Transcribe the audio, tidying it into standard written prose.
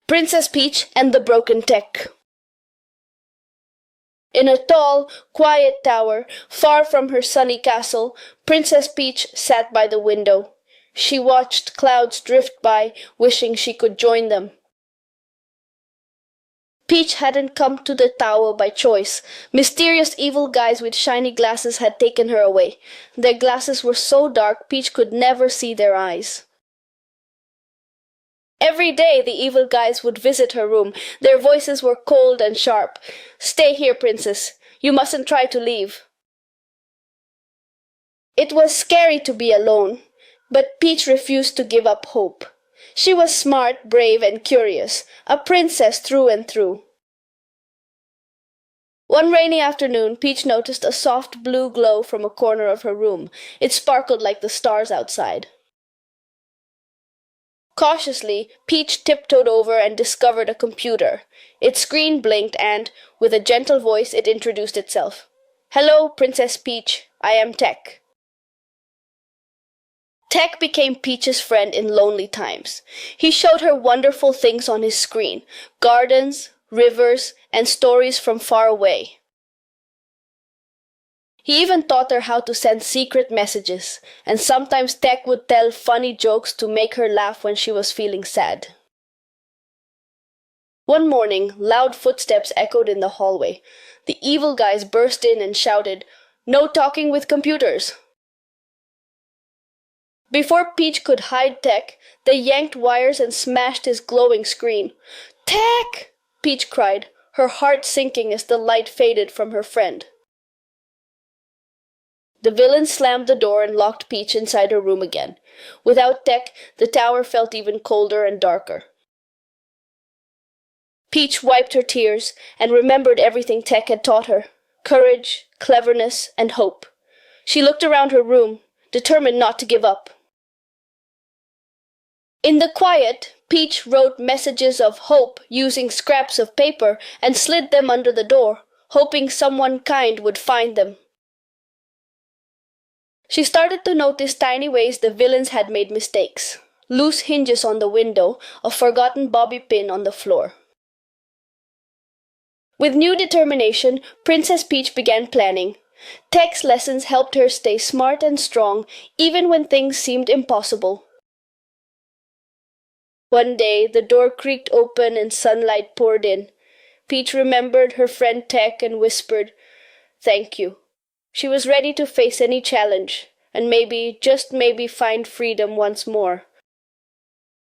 Princess Peach and the Broken Tech. In a tall, quiet tower, far from her sunny castle, Princess Peach sat by the window. She watched clouds drift by, wishing she could join them. Peach hadn't come to the tower by choice. Mysterious evil guys with shiny glasses had taken her away. Their glasses were so dark Peach could never see their eyes. Every day the evil guys would visit her room. Their voices were cold and sharp. "Stay here, princess. You mustn't try to leave." It was scary to be alone, but Peach refused to give up hope. She was smart, brave, and curious, a princess through and through. One rainy afternoon, Peach noticed a soft blue glow from a corner of her room. It sparkled like the stars outside. Cautiously, Peach tiptoed over and discovered a computer. Its screen blinked and, with a gentle voice, it introduced itself. "Hello, Princess Peach. I am Tech." Tech became Peach's friend in lonely times. He showed her wonderful things on his screen, gardens, rivers, and stories from far away. He even taught her how to send secret messages, and sometimes Tech would tell funny jokes to make her laugh when she was feeling sad. One morning, loud footsteps echoed in the hallway. The evil guys burst in and shouted, "No talking with computers!" Before Peach could hide Tech, they yanked wires and smashed his glowing screen. "Tech!" Peach cried, her heart sinking as the light faded from her friend. The villains slammed the door and locked Peach inside her room again. Without Tech, the tower felt even colder and darker. Peach wiped her tears and remembered everything Tech had taught her: courage, cleverness, and hope. She looked around her room, determined not to give up. In the quiet, Peach wrote messages of hope using scraps of paper and slid them under the door, hoping someone kind would find them. She started to notice tiny ways the villains had made mistakes. Loose hinges on the window, a forgotten bobby pin on the floor. With new determination, Princess Peach began planning. Tech's lessons helped her stay smart and strong, even when things seemed impossible. One day, the door creaked open and sunlight poured in. Peach remembered her friend Tech and whispered, "Thank you." She was ready to face any challenge, and maybe, just maybe, find freedom once more.